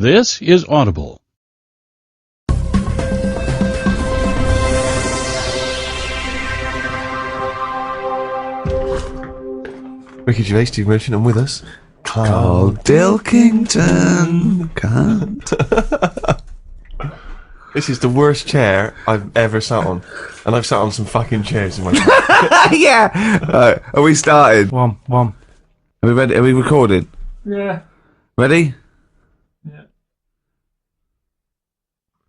This is Audible. Ricky Gervais, Steve Merchant, and with us, Karl Pilkington. Can't. This is the worst chair I've ever sat on, and I've sat on some fucking chairs in my life. Yeah. Are we started? One. Are we ready? Are we recording? Yeah. Ready? Yeah.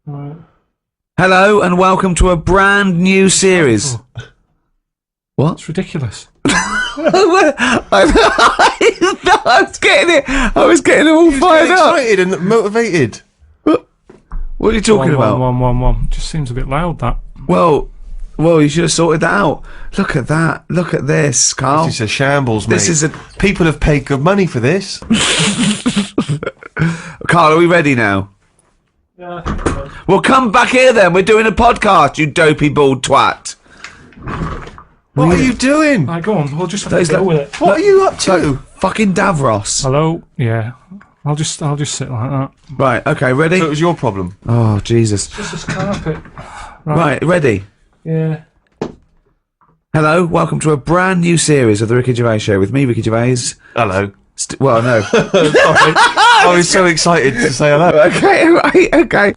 Right. Hello and welcome to a brand new series. What? It's ridiculous. I was getting it all fired up. Excited and motivated. What are you talking about? One. Just seems a bit loud, that. Well, you should have sorted that out. Look at that. Look at this, Carl. This is a shambles, mate. This is a... People have paid good money for this. Carl, are we ready now? Yeah, I think so. Well, come back here then. We're doing a podcast, you dopey bald twat. What are you doing? Right, go on. We'll just have Those to deal look- with it. What are you up to? Fucking Davros. Hello? Yeah. I'll just sit like that. Right, okay, ready? So it was your problem. Oh, Jesus. Just this carpet. Right, ready? Yeah. Hello, welcome to a brand new series of The Ricky Gervais Show with me, Ricky Gervais. Hello. Well, no. Sorry. I was so excited to say hello. Okay, right, okay.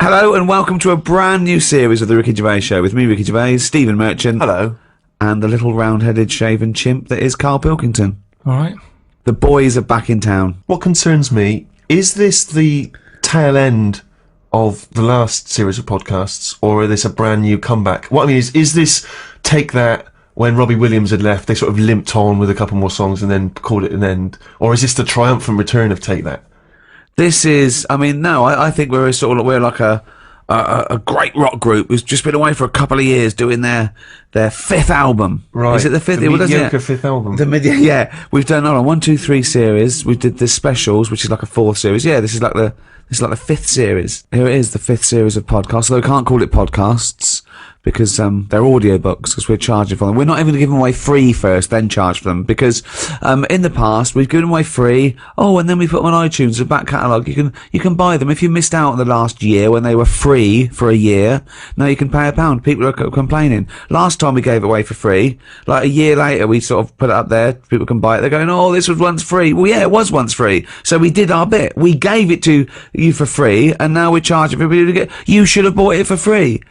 Hello and welcome to a brand new series of The Ricky Gervais Show with me, Ricky Gervais, Stephen Merchant, Hello. and the little round-headed shaven chimp that is Karl Pilkington. All right. The boys are back in town. What concerns me, is this the tail end of the last series of podcasts, or is this a brand new comeback? What I mean is this Take That, when Robbie Williams had left, they sort of limped on with a couple more songs and then called it an end? Or is this the triumphant return of Take That? This is, I mean, no, I think we're like a great rock group who's just been away for a couple of years doing their fifth album. Right. Is it the fifth? The What is it? mediocre fifth album. Yeah, we've done 1, 2, 3 series. We did the specials, which is like a 4th series. Yeah, this is like the 5th series. Here it is, the 5th series of podcasts. Although we can't call it podcasts because they're audiobooks because we're charging for them. We're not even going to give them away free first, then charge for them because in the past we've given them away free. Oh, and then we put them on iTunes, the back catalogue. You can buy them if you missed out on the last year when they were free for a year. Now you can pay £1. People are complaining. Last time we gave it away for free, like a year later, we sort of put it up there. People can buy it. They're going, oh, this was once free. Well, yeah, it was once free. So we did our bit. We gave it to you for free, and now we're charging for people to get. You should have bought it for free.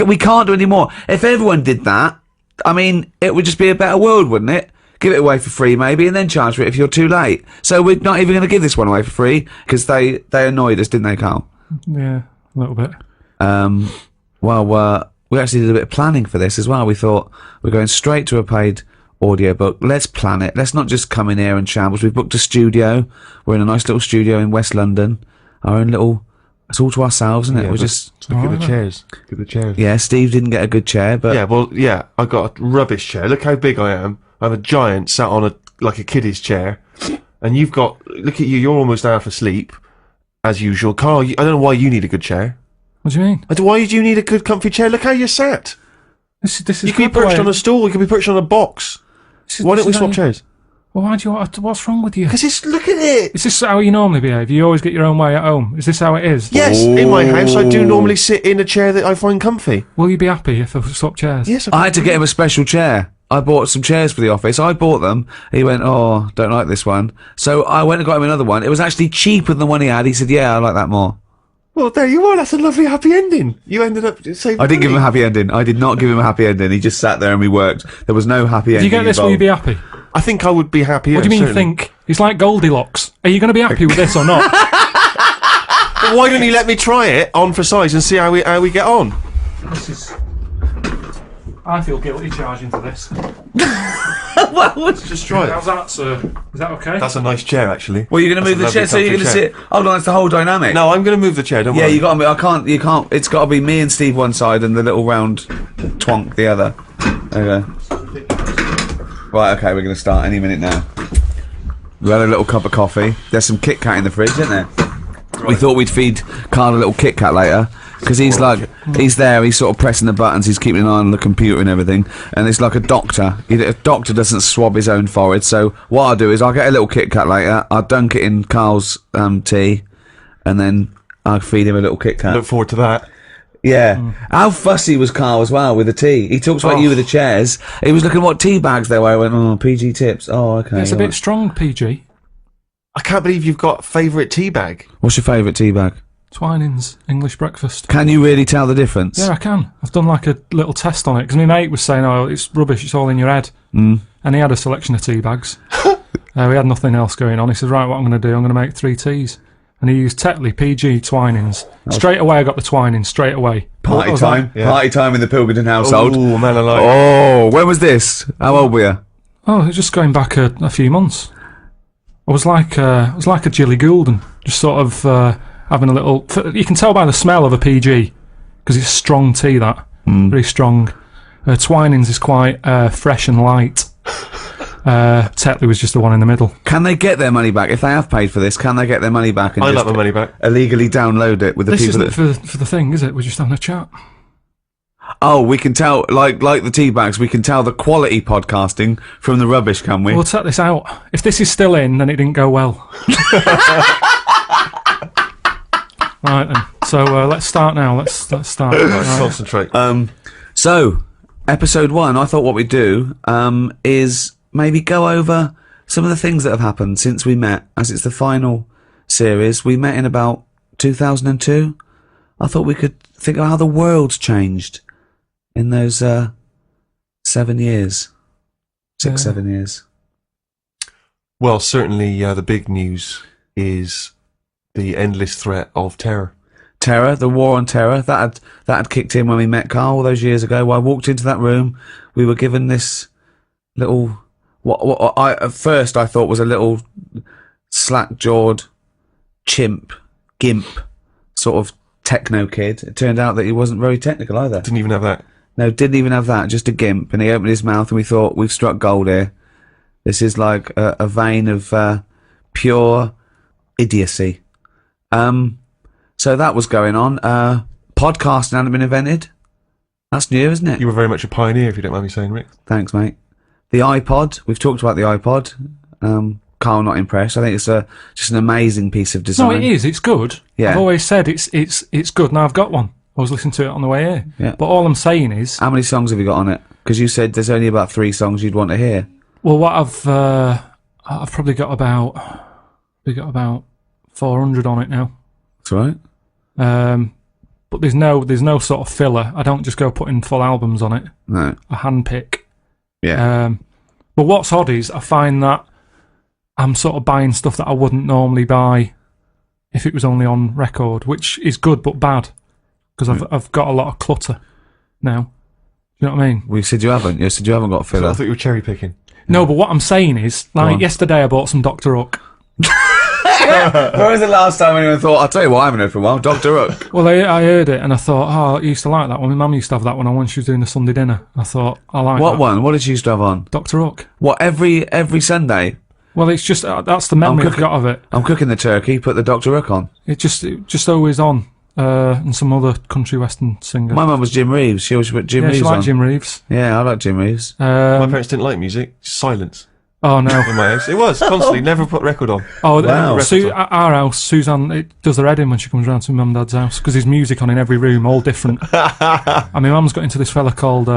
We can't do any more. If everyone did that, I mean, it would just be a better world, wouldn't it? Give it away for free, maybe, and then charge for it if you're too late. So we're not even going to give this one away for free because they annoyed us, didn't they, Carl? Yeah, a little bit. Well, we actually did a bit of planning for this as well. We thought we're going straight to a paid audiobook. Let's plan it. Let's not just come in here and shambles. We've booked a studio. We're in a nice little studio in West London. Our own little... It's all to ourselves, isn't it? We're just... Look at the chairs. Look at the chairs. Yeah, Steve didn't get a good chair, but... Yeah, well, yeah, I got a rubbish chair. Look how big I am. I'm a giant sat on a kiddie's chair. And you've got... Look at you, you're almost half asleep, as usual. Carl, I don't know why you need a good chair. What do you mean? Why do you need a good comfy chair? Look how you're sat. This is You could be perched on a stool, you could be perched on a box. Why don't we swap chairs? Well, what's wrong with you? Because look at it. Is this how you normally behave? You always get your own way at home? Is this how it is? Yes, in my house I do normally sit in a chair that I find comfy. Will you be happy if I swap chairs? Yes, I had to get him a special chair. I bought some chairs for the office. I bought them. He went, oh, don't like this one. So I went and got him another one. It was actually cheaper than the one he had. He said, yeah, I like that more. Well, there you are. That's a lovely happy ending. You ended up saving I didn't give him a money. happy ending. I did not give him a happy ending. He just sat there and we worked. There was no happy If ending you get this, will you be happy? I think I would be happy. What do you mean think? It's like Goldilocks. Are you going to be happy with this or not? Well, why don't you let me try it on for size and see how we get on? This is... I feel guilty charging for this. Well, Let's just try How's it. that, sir? Is that okay? That's a nice chair, actually. well, you're going to move the That's a chair, so lovely you're going to comfy sit... Hold on, it's the whole dynamic. No, I'm going to move the chair. Don't Yeah, worry. you got to... You can't... It's got to be me and Steve one side and the little round twonk the other. There you go. Right, okay, we're going to start any minute now. We had a little cup of coffee. There's some Kit Kat in the fridge, isn't there? We thought we'd feed Carl a little Kit Kat later. because he's like, he's there, he's sort of pressing the buttons, he's keeping an eye on the computer and everything, and it's like a doctor. A doctor doesn't swab his own forehead, so what I'll do is I'll get a little Kit Kat later, I'll dunk it in Carl's tea, and then I'll feed him a little Kit Kat. Look forward to that. Yeah. How fussy was Carl as well with the tea? He talks about you with the chairs. He was looking at what tea bags they were. I went, oh, PG tips. Oh, okay. It's a bit strong, PG. I can't believe you've got favourite tea bag. What's your favourite tea bag? Twinings, English breakfast. Can you really tell the difference? Yeah, I can. I've done like a little test on it, because my mate was saying, oh, it's rubbish, it's all in your head. And he had a selection of tea bags. We had nothing else going on. He said, right, what I'm going to do, I'm going to make 3 teas. And he used Tetley, PG, Twinings. Straight away, I got the Twinings, straight away. Party time. Yeah. Party time in the Pilkington household. Oh, man alive. Oh, when was this? How old were you? Oh, it's just going back a few months. I was like a Jilly Goulden, just sort of having a little... You can tell by the smell of a PG, because it's strong tea, that. Very strong. Twinings is quite fresh and light. Tetley was just the one in the middle. Can they get their money back? If they have paid for this, can they get their money back and I'd just like my money back. illegally download it with the This people isn't that... for the thing, is it? We're just having a chat. Oh, we can tell, like the tea bags, we can tell the quality podcasting from the rubbish, can we? We'll take this out. If this is still in, then it didn't go well. Right then. So let's start now. Let's start. Let's concentrate. So, episode 1, I thought what we'd do is maybe go over some of the things that have happened since we met, as it's the final series. We met in about 2002. I thought we could think of how the world's changed in those 7 years. 7 years. Well, certainly the big news is the endless threat of terror. Terror, the war on terror, that had kicked in when we met Carl all those years ago. When I walked into that room, we were given this little, what I at first I thought was a little slack-jawed chimp, gimp, sort of techno kid. It turned out that he wasn't very technical either. Didn't even have that. No, didn't even have that, just a gimp. And he opened his mouth and we thought, we've struck gold here. This is like a vein of pure idiocy. So that was going on. Podcasting hadn't been invented. That's new, isn't it? You were very much a pioneer, if you don't mind me saying, Rick. Thanks, mate. The iPod. We've talked about the iPod. Carl not impressed. I think it's just an amazing piece of design. No, it is. It's good. Yeah. I've always said it's good. Now I've got one. I was listening to it on the way here. Yeah. But all I'm saying is, How many songs have you got on it? Because you said there's only about 3 songs you'd want to hear. well, what I've probably got about 400 on it now. That's right. But there's no sort of filler. I don't just go putting full albums on it. No. I handpick. Yeah. But what's odd is I find that I'm sort of buying stuff that I wouldn't normally buy if it was only on record, which is good but bad because I've got a lot of clutter now. You know what I mean? We said you haven't. You said you haven't got a I filler. thought you were cherry picking. No, but what I'm saying is, like yesterday I bought some Dr. Hook. When was the last time anyone thought, I'll tell you what I haven't heard for a while, Dr. Hook? Well, I heard it and I thought, oh, I used to like that one. My mum used to have that one on when she was doing the Sunday dinner. I thought, I like What that. one? What did you used to have on? Dr. Hook. What, every Sunday? Well, it's just, that's the memory I've got of it. I'm cooking the turkey, put the Dr. Hook on. It just always on. And some other country western singer. My mum was Jim Reeves. She always put Jim Reeves she on. liked Jim Reeves. Yeah, I like Jim Reeves. My parents didn't like music. Just silence Oh no. in my house. It was constantly never put record on. Oh, Wow. at our house, Suzanne it does her head in when she comes round to my mum and dad's house because there's music on in every room, all different. And my mum's got into this fella called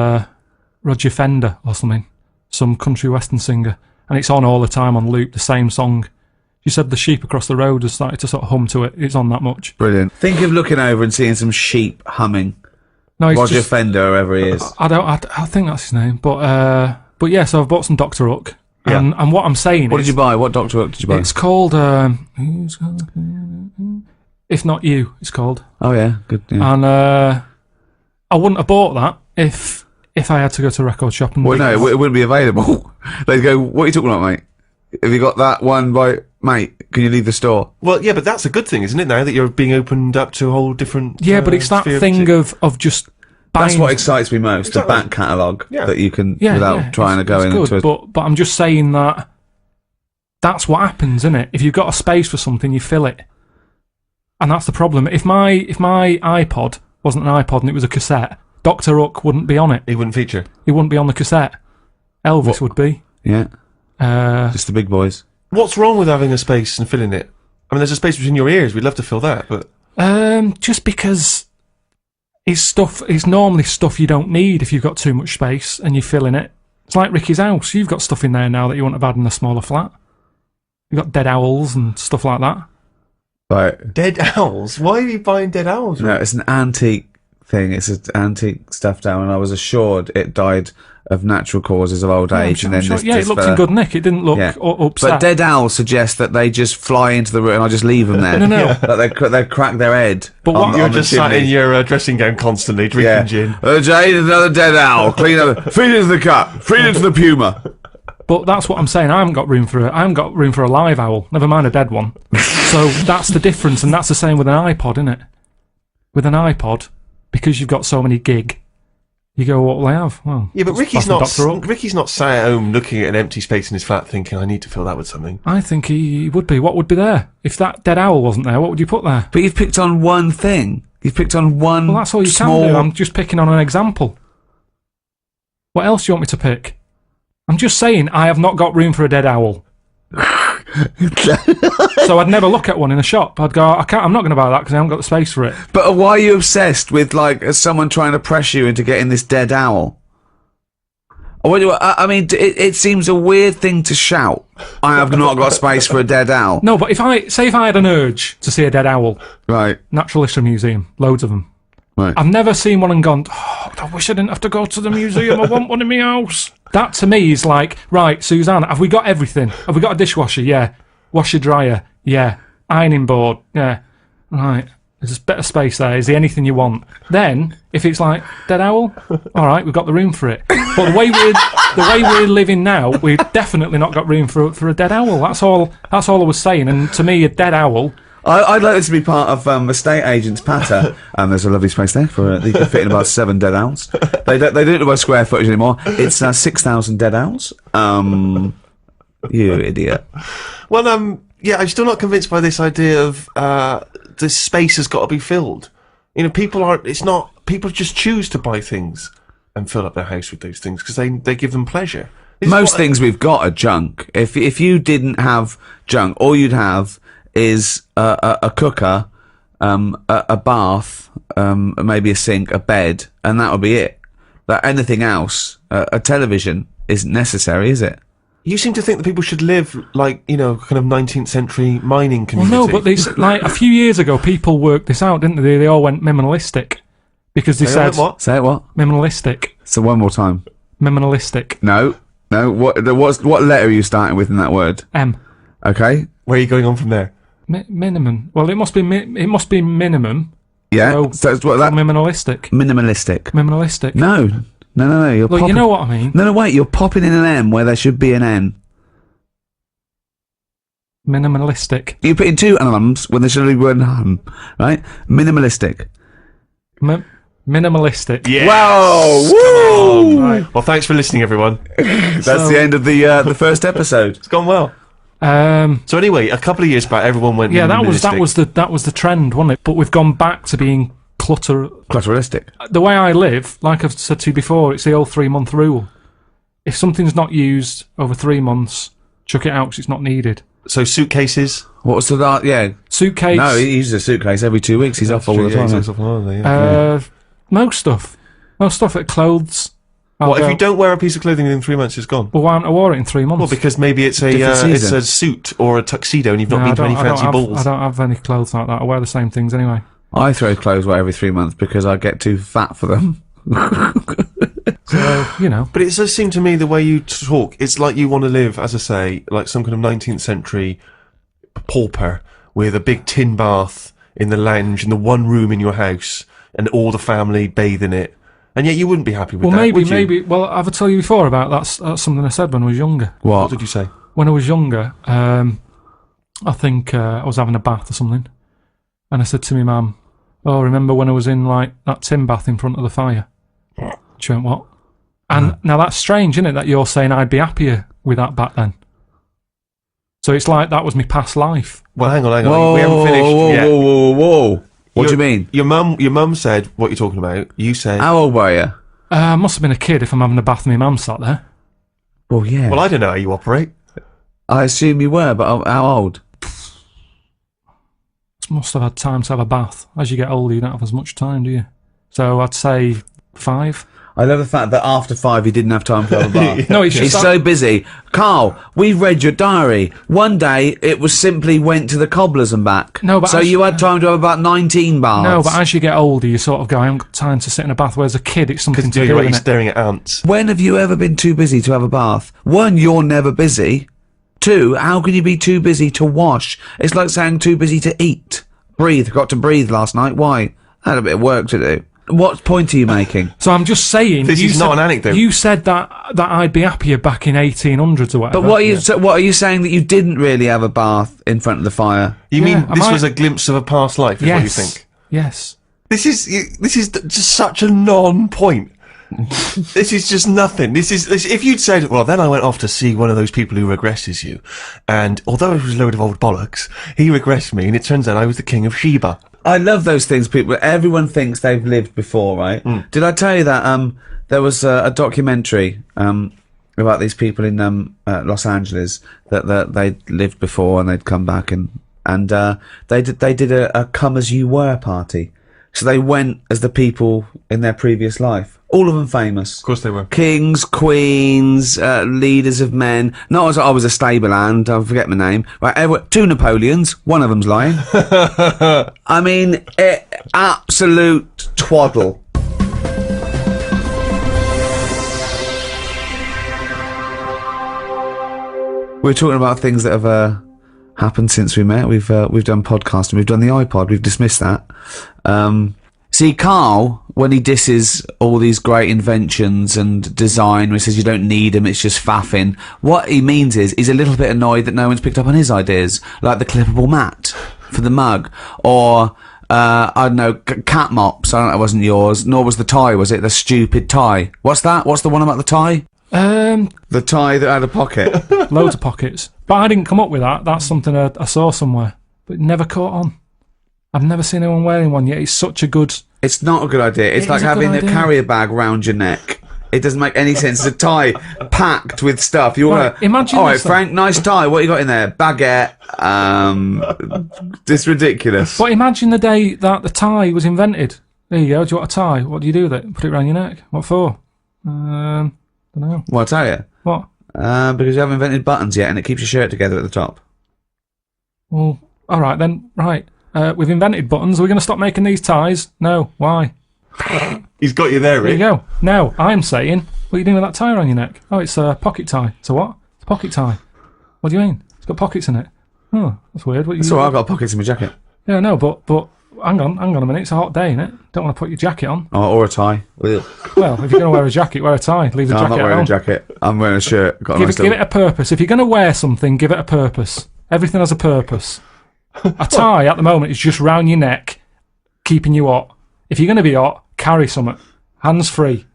Roger Fender or something, some country western singer, and it's on all the time on loop, the same song. She said the sheep across the road has started to sort of hum to it. It's on that much. Brilliant. Think of looking over and seeing some sheep humming. No, it's Roger just, Fender, whoever he is. I think that's his name, but yeah. So I've bought some Dr. Hook, and what I'm saying What is, did you buy? What Dr. Hook did you buy? it's called If Not You. It's called. Oh, yeah. Good. Yeah. And I wouldn't have bought that if I had to go to a record shop and... Well, no, it wouldn't be available. They'd go, what are you talking about, mate? Have you got that one by... Mate, can you leave the store? Well, yeah, but that's a good thing, isn't it, now that you're being opened up to a whole different... Yeah, but it's that sphere thing music. of just buying... That's what excites me most, Exactly. the back catalogue Yeah. that you can, Yeah, without yeah, trying to go it's into good, it. but I'm just saying that that's what happens, isn't it? If you've got a space for something, you fill it. And that's the problem. If my iPod wasn't an iPod and it was a cassette, Dr. Hook wouldn't be on it. He wouldn't feature. He wouldn't be on the cassette. Elvis would be. Yeah. Just the big boys. What's wrong with having a space and filling it? I mean, there's a space between your ears. We'd love to fill that, but just because it's normally stuff you don't need if you've got too much space and you're filling it. It's like Ricky's house. You've got stuff in there now that you wouldn't have had in a smaller flat. You've got dead owls and stuff like that. Right. dead owls? Why are you buying dead owls? No, it's an antique thing. It's an antique stuffed owl, and I was assured it died of natural causes of old age. I'm And then sure, this it looked in good nick. It didn't look upset. But dead owls suggest that they just fly into the room and I just leave them there. No. That they crack their head. But what- You're just sat in your dressing gown constantly drinking gin. Jade, another dead owl. Clean up. Feed it to the cat. Feed it to the puma. But that's what I'm saying. I haven't got room for a live owl. Never mind a dead one. So that's the difference, and that's the same with an iPod, isn't it? With an iPod, because you've got so many gig, you go, what will I have? Well, Yeah, but Ricky's Ricky's not sat at home looking at an empty space in his flat thinking, I need to fill that with something. I think he would be. What would be there? If that dead owl wasn't there, what would you put there? But you've picked on one thing. You've picked on one. Well, that's all you can do. I'm just picking on an example. What else do you want me to pick? I'm just saying I have not got room for a dead owl. So I'd never look at one in a shop. I'd go, I'm not going to buy that because I haven't got the space for it. But why are you obsessed with someone trying to pressure you into getting this dead owl? I mean, it seems a weird thing to shout. I have not got space for a dead owl. No, but if I had an urge to see a dead owl, Right. Natural History Museum, loads of them. Right. I've never seen one and gone, I wish I didn't have to go to the museum. I want one in my house. That to me is like, right, Suzanne, have we got everything? Have we got a dishwasher? Yeah. Washer dryer? Yeah. Ironing board? Yeah. Right. There's a bit of space there. Is there anything you want? Then, if it's like, dead owl? All right, we've got the room for it. But the way we're living now, we've definitely not got room for a dead owl. That's all I was saying. And to me, a dead owl... I'd like this to be part of estate agent's patter. And there's a lovely space there for you can fit in about 7 dead owls. They don't do it by square footage anymore. It's 6,000 dead owls. You idiot. Well, yeah, I'm still not convinced by this idea of this space has got to be filled. You know, people just choose to buy things and fill up their house with those things because they give them pleasure. Most things we've got are junk. If you didn't have junk, all you'd have is a cooker, a bath, maybe a sink, a bed, and that would be it. But anything else, a television isn't necessary, is it? You seem to think that people should live like, you know, kind of 19th century mining community. Well, no, but like a few years ago, people worked this out, didn't they? They all went minimalistic because they said what? Say it what? Minimalistic. So one more time. Minimalistic. No. What letter are you starting with in that word? M. Okay. Where are you going on from there? Minimum. Well, it must be minimum. Yeah. So it's what that minimalistic. minimalistic. Minimalistic. No. You're Look, popping, you know what I mean. No, wait. You're popping in an M where there should be an N. Minimalistic. You put in 2 M's when there should only be one M, right? Minimalistic. Minimalistic. Yes. Wow! Woo! Right. Well, thanks for listening, everyone. That's the end of the first episode. It's gone well. So anyway, a couple of years back, everyone went. Yeah, that was minimalistic. the trend, wasn't it? But we've gone back to being Clutteristic. The way I live, like I've said to you before, it's the old 3-month rule. If something's not used over 3 months, chuck it out because it's not needed. So suitcases. What was the yeah? Suitcase. No, he uses a suitcase every 2 weeks. He's off all the time. He's off on holiday, yeah. Most stuff, like clothes. What if you don't wear a piece of clothing within 3 months? It's gone. Well, why haven't I wore it in 3 months? Well, because maybe it's a suit or a tuxedo, and you've not been to any fancy balls. I don't have any clothes like that. I wear the same things anyway. I throw clothes away every 3 months because I get too fat for them. So, you know. But it does seem to me the way you talk, it's like you want to live, as I say, like some kind of 19th century pauper with a big tin bath in the lounge in the one room in your house and all the family bathe in it. And yet you wouldn't be happy with that, would you? Maybe. Well, I've told you before about that's something I said when I was younger. What did you say? When I was younger, I think I was having a bath or something, and I said to my mum, "Oh, remember when I was in like that tin bath in front of the fire?" She went, "What?" And now that's strange, isn't it? That you're saying I'd be happier with that back then. So it's like that was my past life. Well, hang on. Whoa, we haven't finished yet. Whoa. What do you mean? Your mum said what you're talking about. You said... How old were you? I must have been a kid if I'm having a bath and my mum sat there. Well, yeah. Well, I don't know how you operate. I assume you were, but how old? Must have had time to have a bath. As you get older, you don't have as much time, do you? So I'd say 5. I love the fact that after 5 you didn't have time to have a bath. No, it's He's just so busy. Carl, we've read your diary. One day it was simply went to the cobblers and back. No, but so you had time to have about 19 baths. No, but as you get older, you sort of go, I haven't got time to sit in a bath. Whereas a kid, it's something to do. You're Isn't it? staring at ants. When have you ever been too busy to have a bath? 1, you're never busy. 2, how can you be too busy to wash? It's like saying too busy to eat. Breathe. Got to breathe last night. Why? I had a bit of work to do. What point are you making? So I'm just saying. This is not an anecdote. You said that I'd be happier back in 1800s or whatever. But what are you saying, that you didn't really have a bath in front of the fire? You mean this was a glimpse of a past life, is what you think? Yes. This is just such a non-point. This is just nothing. If you'd said, well, then I went off to see one of those people who regresses you, and although it was a load of old bollocks, he regressed me, and it turns out I was the king of Sheba. I love those things. Everyone thinks they've lived before, right? Did I tell you that there was a documentary about these people in Los Angeles that they'd lived before and they'd come back and they did a come as you were party. So they went as the people in their previous life. All of them famous. Of course they were. Kings, queens, leaders of men. Not as I was a stable hand, I forget my name. Right, 2 Napoleons, one of them's lying. I mean, absolute twaddle. We're talking about things that have happened since we met. We've done podcasting, we've done the iPod, we've dismissed that. See, Carl, when he disses all these great inventions and design, when he says you don't need them, it's just faffing, what he means is he's a little bit annoyed that no one's picked up on his ideas, like the clippable mat for the mug, or, I don't know, cat mops. I don't know, that wasn't yours, nor was the tie, was it? The stupid tie. What's that? What's the one about the tie? The tie that had a pocket. Loads of pockets. But I didn't come up with that. That's something I saw somewhere. But it never caught on. I've never seen anyone wearing one yet. It's such a good... It's not a good idea. It's like having a carrier bag round your neck. It doesn't make any sense. It's a tie packed with stuff. You want to... Imagine all right, Frank, nice tie. What you got in there? Baguette. It's ridiculous. But imagine the day that the tie was invented. There you go. Do you want a tie? What do you do with it? Put it around your neck. What for? Don't know. Well, I'll tell you. What? Because you haven't invented buttons yet, and it keeps your shirt together at the top. Well, all right then. Right. We've invented buttons. Are we going to stop making these ties? No. Why? He's got you there, Rick. There you go. Now, I'm saying, what are you doing with that tie around your neck? Oh, it's a pocket tie. It's a what? It's a pocket tie. What do you mean? It's got pockets in it. Oh, that's weird. That's all right, I've got pockets in my jacket. Yeah, no, but hang on a minute. It's a hot day, innit? Don't want to put your jacket on. Oh, or a tie. Well, if you're going to wear a jacket, wear a tie. Leave the jacket I'm not wearing a jacket. I'm wearing a shirt. Give it a purpose. If you're going to wear something, give it a purpose. Everything has a purpose. A tie at the moment is just round your neck, keeping you hot. If you're going to be hot, carry something. Hands free.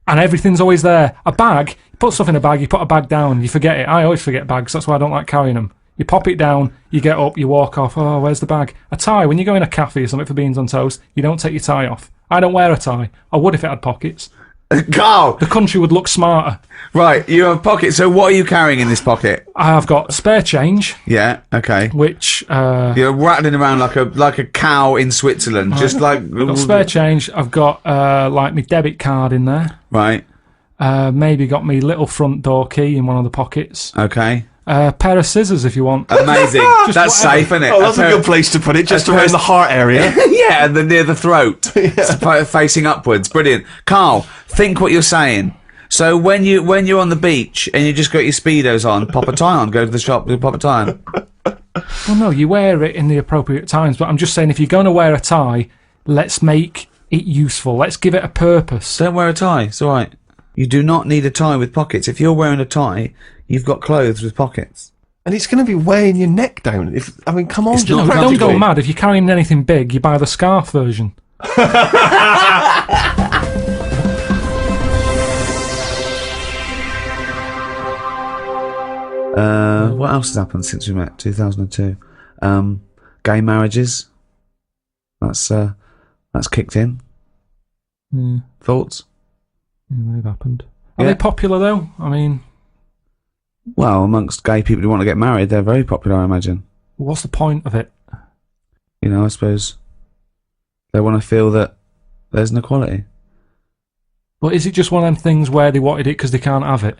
And everything's always there. A bag, you put stuff in a bag, you put a bag down, you forget it. I always forget bags, that's why I don't like carrying them. You pop it down, you get up, you walk off, oh, where's the bag? A tie, when you go in a cafe or something for beans on toast, you don't take your tie off. I don't wear a tie. I would if it had pockets. Carl! The country would look smarter. Right, you have pockets, so what are you carrying in this pocket? I have got spare change. Yeah, okay. Which, you're rattling around like a cow in Switzerland, just like... I've got spare change, I've got, like, my debit card in there. Right. Maybe got me little front door key in one of the pockets. Okay. Pair of scissors if you want. Amazing. That's safe, isn't it? Oh, that's a good place to put it, just around the heart area. Yeah, and near the throat. Facing upwards. Brilliant. Carl, think what you're saying. So when you're on the beach and you just got your Speedos on, pop a tie on, go to the shop, pop a tie on. Well, no, you wear it in the appropriate times, but I'm just saying if you're going to wear a tie, let's make it useful. Let's give it a purpose. Don't wear a tie. It's all right. You do not need a tie with pockets. If you're wearing a tie, you've got clothes with pockets. And it's going to be weighing your neck down. Come on. Don't go mad. If you're carrying anything big, you buy the scarf version. What else has happened since we met? 2002. Gay marriages. that's kicked in. Yeah, Thoughts? they've happened. Are Yeah. they popular though? I mean, Well, amongst gay people who want to get married, they're very popular, I imagine. what's the point of it? You know, I suppose they want to feel that there's an equality. But is it just one of them things where they wanted it because they can't have it?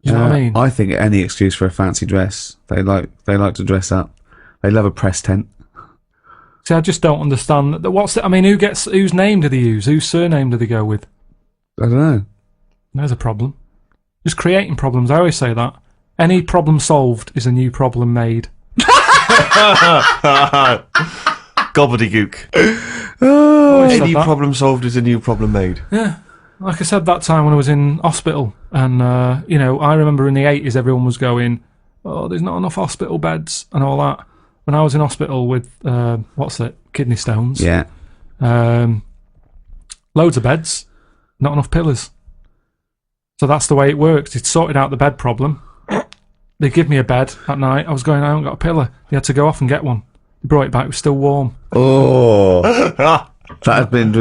You know what I mean? I think any excuse for a fancy dress. They like to dress up. They love a press tent. See, I just don't understand. Whose name do they use? Whose surname do they go with? I don't know. There's a problem. Just creating problems. I always say that. Any problem solved is a new problem made. Gobbledygook. Always said Any that. problem solved is a new problem made. Yeah. Like I said that time when I was in hospital, and, I remember in the 80s everyone was going, oh, there's not enough hospital beds and all that. When I was in hospital with, kidney stones. Yeah. Loads of beds, not enough pillars. So that's the way it works. It's sorted out the bed problem. They give me a bed at night. I was going, I haven't got a pillar. They had to go off and get one. They brought it back. It was still warm Oh. That has been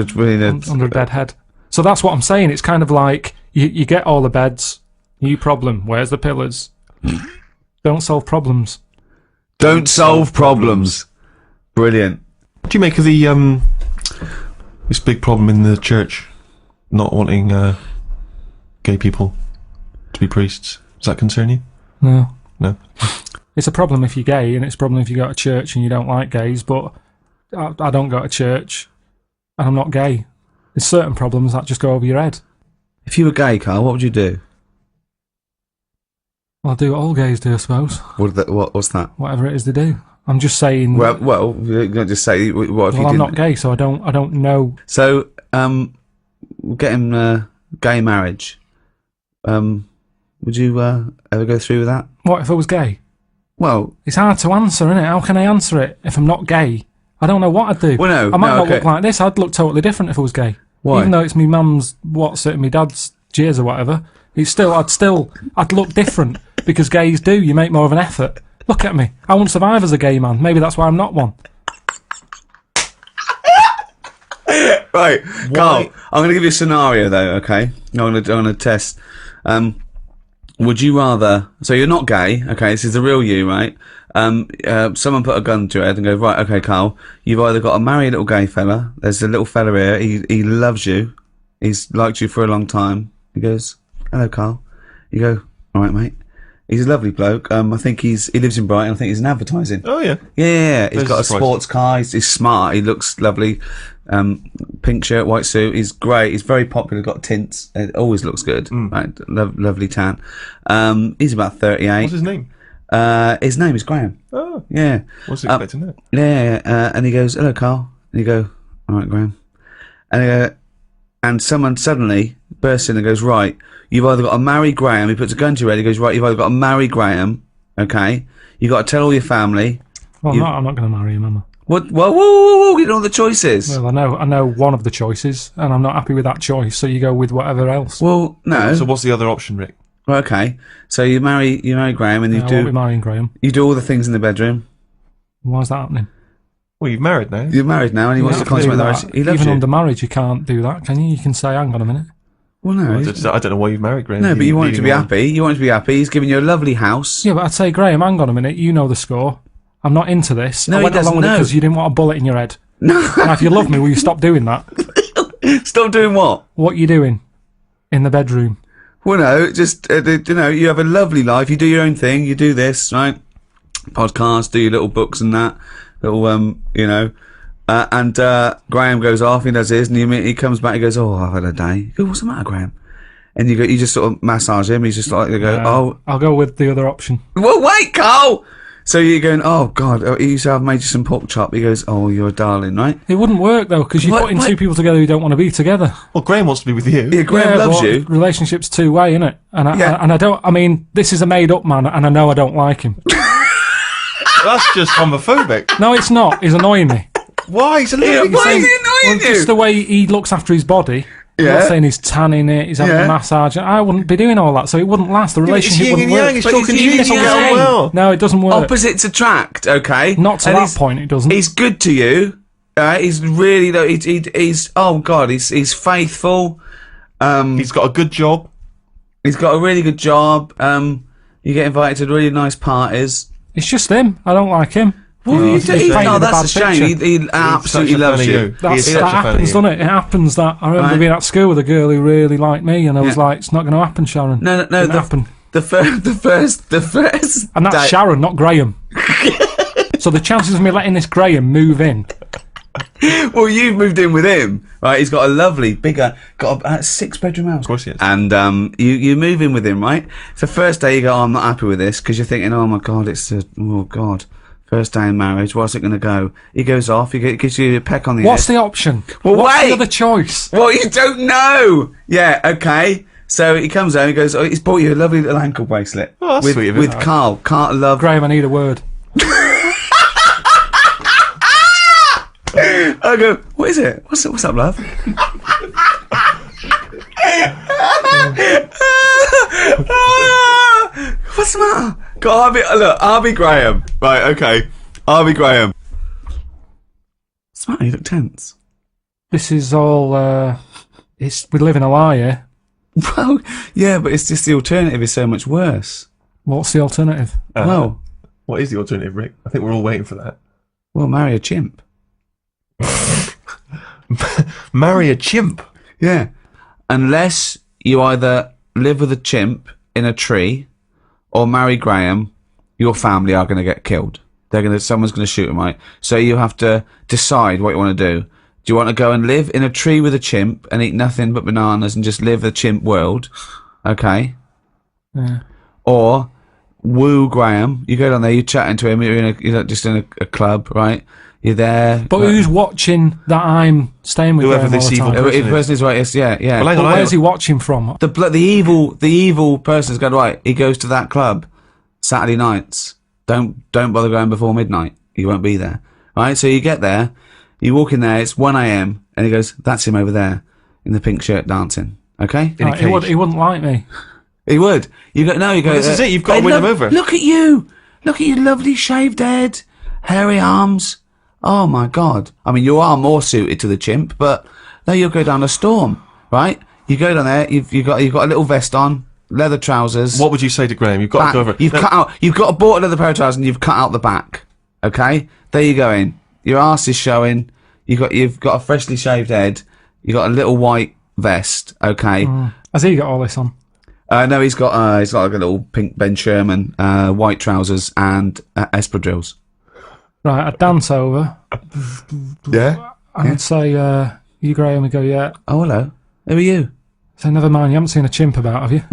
under a dead head. So that's what I'm saying. It's kind of like you get all the beds. New problem. Where's the pillars? Don't solve problems. Don't solve problems. Brilliant. What do you make of the this big problem in the church not wanting gay people to be priests? Does that concern you? No. No. It's a problem if you're gay, and it's a problem if you go to church and you don't like gays, but I don't go to church and I'm not gay. There's certain problems that just go over your head. If you were gay, Carl, what would you do? Well, I do what all gays do, I suppose. What's that? Whatever it is they do. I'm just saying. Well, you don't just say what if you Well, I'm didn't. not gay, so I don't know. So, getting gay marriage. Would you ever go through with that? What if I was gay? Well, It's hard to answer, isn't it? How can I answer it if I'm not gay? I don't know what I'd do. Well, no, I might no, not okay. look like this. I'd look totally different if I was gay. Why? Even though it's me mum's and me dad's jizz or whatever, I'd look different because gays do. You make more of an effort. Look at me. I won't survive as a gay man. Maybe that's why I'm not one. right, Carl. I'm going to give you a scenario though. Okay, I'm going to test. Would you rather? So you're not gay. Okay, this is the real you, right? Someone put a gun to your head and go, right, okay, Carl, you've either got to marry a little gay fella. There's a little fella here. He loves you. He's liked you for a long time. He goes, hello, Carl. You go, all right, mate. He's a lovely bloke. I think he lives in Brighton. I think he's in advertising. Oh yeah. Yeah. He's There's got a a surprise. sports car. He's smart. He looks lovely. Pink shirt, white suit. He's great. He's very popular. Got tints. It always looks good. Right. Lovely tan. He's about 38. What's his name? His name is Graham. Oh, Yeah. wasn't expecting that. Yeah. And he goes, hello, Carl. And you go, all right, Graham. And someone suddenly bursts in and goes, right, you've either got to marry Graham. He puts a gun to your head. He goes, right, you've either got to marry Graham. Okay. You've got to tell all your family. Well, I'm not going to marry him, am I? What? Whoa, get all the choices. Well, I know one of the choices, and I'm not happy with that choice. So you go with whatever else. Well, no. So what's the other option, Rick? Right, okay. So you marry Graham, and I won't be marrying Graham. you do all the things in the bedroom. Why is that happening? Well, you've married now. You're married now, and he wants to consummate the marriage. He loves Even you. under marriage, you can't do that, can you? You can say, hang on a minute. Well, no. I don't know why you've married Graham. No, but you want him to be leading on. happy. You want him to be happy. He's giving you a lovely house. Yeah, but I'd say, Graham, hang on a minute. You know the score. I'm not into this. No, I he went doesn't along with it know. because you didn't want a bullet in your head. No. Now, if you love me, will you stop doing that? Stop doing what? What you doing in the bedroom? Well, no, just, you have a lovely life. You do your own thing. You do this, right? Podcast, do your little books and that. Little, and Graham goes off, he does his, and he comes back, he goes, oh, I've had a day. You go, what's the matter, Graham? And you just sort of massage him. He's just like, you go, oh. I'll go with the other option. Well, wait, Carl! So you're going, oh, God, he used to have made you some pork chop. He goes, oh, you're a darling, right? It wouldn't work, though, because you're putting two people together who don't want to be together. Well, Graham wants to be with you. Yeah, Graham loves but you. Relationship's two-way, innit? And I mean, this is a made-up man, and I know I don't like him. That's just homophobic. No, it's not. He's annoying me. Why? He's a Yeah, living why is thing. he annoying you? Just the way he looks after his body. I'm Yeah. not saying he's tanning it, he's having a massage. I wouldn't be doing all that, so it wouldn't last. The relationship yin wouldn't and yang, work. it's But talking it's to you, yin it's and all yang. going well. No, it doesn't work. Opposites attract, okay? Not to And that point, it doesn't. He's good to you, He's really though. He's oh god. He's faithful. He's got a good job. He's got a really good job. You get invited to really nice parties. It's just him. I don't like him. What He's do? painted No, a that's a bad shame. picture. He absolutely such a loves fan of you. you. That He's such a fan of happens, you. doesn't it? It happens that I remember Right. being at school with a girl who really liked me, and I was like, "It's not going to happen, Sharon." No. Didn't happen. The first. And that's date- Sharon, not Graham. So the chances of me letting this Graham move in. Well, you've moved in with him, right? He's got a lovely, bigger, got a 6-bedroom house. Of course he has. And you move in with him, right? So first day you go, oh, I'm not happy with this, because you're thinking, oh my god, oh god, first day in marriage, what's it going to go? He goes off, he gives you a peck on the What's head. the option? Well, What's wait. the other choice? Well, you don't know. Yeah, okay. So he comes home, he goes, oh, he's bought you a lovely little ankle bracelet. Oh, that's with, sweet of him. with Karl. Karl love. Graham, I need a word. I go, what is it? What's up, love? What's the matter? I'll be Graham. Right, okay. I'll be Graham. What's the matter? You look tense. This is all. We live in a lie here. Well, yeah, but it's just the alternative is so much worse. What's the alternative? Well, What is the alternative, Rick? I think we're all waiting for that. marry a chimp. Marry a chimp. Yeah. Unless you either live with a chimp in a tree or marry Graham, your family are going to get killed. Someone's going to shoot them, right? So you have to decide what you want to do. Do you want to go and live in a tree with a chimp and eat nothing but bananas and just live the chimp world? Okay. Yeah. Or woo Graham. You go down there, you're chatting to him, you're just in a club, right? You're there. But who's watching that I'm staying with Whoever Graham this all the evil time? person If the person is right, yes, yeah. Well, hang But on, where's he watching from? The evil person's going, right, he goes to that club Saturday nights. Don't bother going before midnight. He won't be there. Right? So you get there, you walk in there, it's 1 a.m, and he goes, that's him over there in the pink shirt dancing. Okay? In a Right, he cage. wouldn't like me. He would. You go, this is it, you've got to they win them over. Look at you. Look at your lovely shaved head, hairy arms. Oh my God. I mean, you are more suited to the chimp, but no, you'll go down a storm, right? You go down there, you've got a little vest on, leather trousers. What would you say to Graham? You've got back. to go over. You've got a bought leather pair of trousers and you've cut out the back. Okay? There you go in. Your arse is showing. You've got a freshly shaved head. You've got a little white vest. Okay? Has he got all this on? No, he's got like a little pink Ben Sherman, white trousers and espadrilles. Right, I'd dance over. Yeah? And I'd say, you Graham, and go, yeah. Oh, hello. Who are you? So never mind, you haven't seen a chimp about, have you?